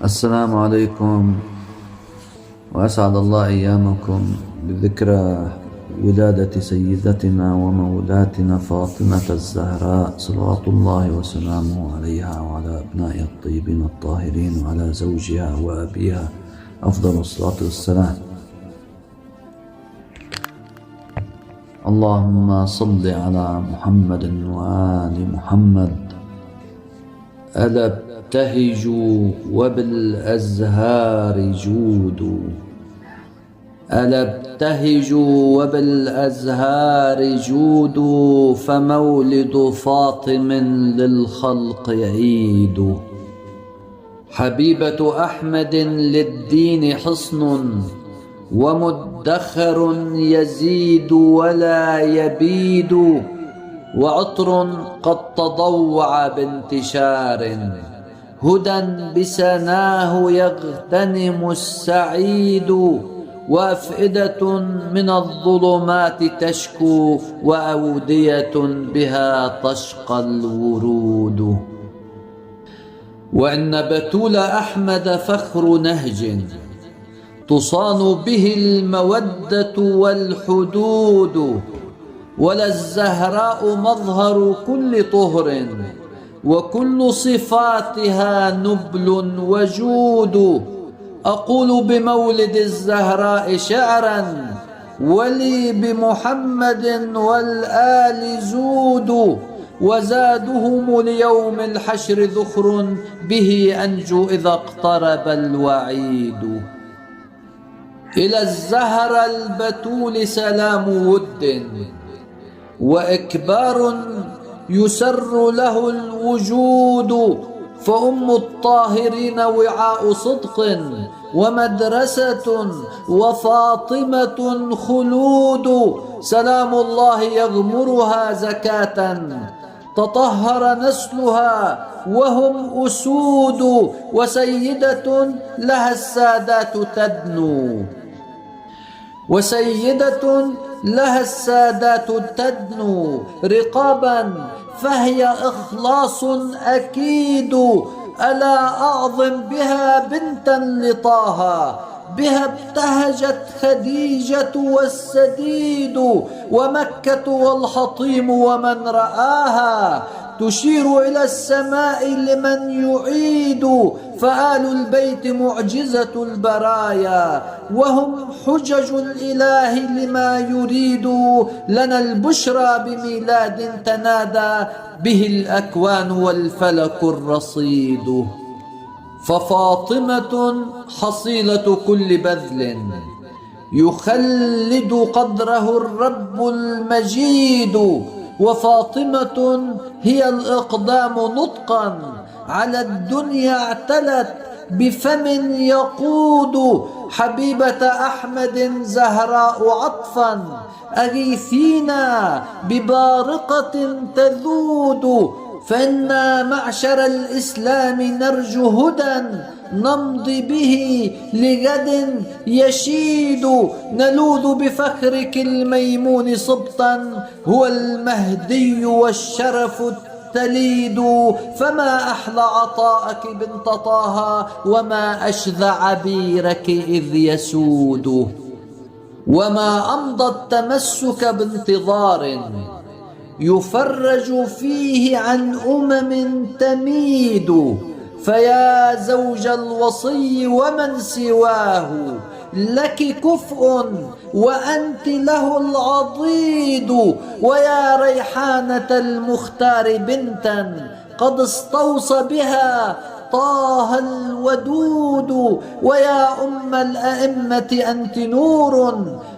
السلام عليكم، وأسعد الله أيامكم بذكرى ولادة سيدتنا ومولاتنا فاطمة الزهراء صلوات الله وسلامه عليها وعلى أبنائها الطيبين الطاهرين وعلى زوجها وأبيها أفضل الصلاة والسلام. اللهم صل على محمد وآل محمد. ألا ابتهج وبالأزهار جود، ألا ابتهج وبالأزهار جود، فمولد فاطم للخلق عيد. حبيبة أحمد للدين حصن، ومدخر يزيد ولا يبيد، وعطر قد تضوع بانتشار، هدى بسناه يغتنم السعيد، وأفئدة من الظلمات تشكو، وأودية بها تشقى الورود. وإن بتول أحمد فخر نهج، تصان به المودة والحدود، ولا الزهراء مظهر كل طهر، وكل صفاتها نبل وجود. أقول بمولد الزهراء شعرا، ولي بمحمد والآل زود، وزادهم ليوم الحشر ذخر، به أنجو إذا اقترب الوعيد. إلى الزهر البتول سلام ود، وإكبار يسر له الوجود، فأم الطاهرين وعاء صدق ومدرسة، وفاطمة خلود. سلام الله يغمرها زكاة، تطهر نسلها وهم أسود، وسيدة لها السادات تدنو، وسيدة لها السادات تدنو رقابا، فهي إخلاص أكيد. ألا أعظم بها بنتا لطه، بها ابتهجت خديجة والسديد، ومكة والحطيم ومن رآها، تشير إلى السماء لمن يعيد. فآل البيت معجزة البرايا، وهم حجج الإله لما يريد. لنا البشرى بميلاد تنادى به الأكوان والفلك الرصيد. ففاطمة حصيلة كل بذل، يخلد قدره الرب المجيد. وفاطمة هي الإقدام نطقا، على الدنيا اعتلت بفم يقود. حبيبة أحمد زهراء عطفا، أغيثينا ببارقة تذود. فإنا معشر الإسلام نرجو هدى، نمضي به لغد يشيد. نلوذ بفخرك الميمون سبطا، هو المهدي والشرف التليد. فما أحلى عطاءك بنت طه، وما أشذ عبيرك إذ يسود. وما أمضى التمسك بانتظار، يفرج فيه عن تميد. فيا زوج الوصي ومن سواه، لك كفء وأنت له العضيد. ويا ريحانة المختار بنتا، قد استوصى بها طه الودود. ويا أم الأئمة أنت نور،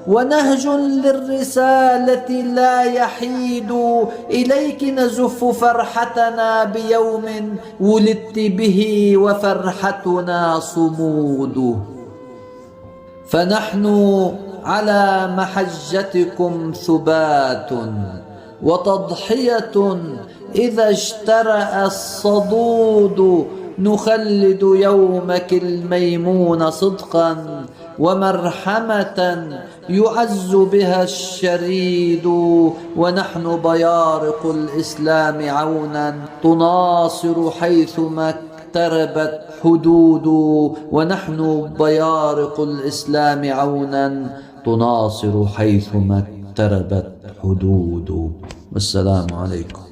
ونهج للرسالة لا يحيد. إليك نزف فرحتنا بيوم ولدت به، وفرحتنا صمود. فنحن على محجتكم ثبات، وتضحية إذا اشترأ الصدود. نخلد يومك الميمون صدقا، ومرحمة يعز بها الشريد. ونحن بيارق الإسلام عونا، تناصر حيث اقتربت حدود، ونحن بيارق الإسلام عونا تناصر حيثما اقتربت حدود. والسلام عليكم.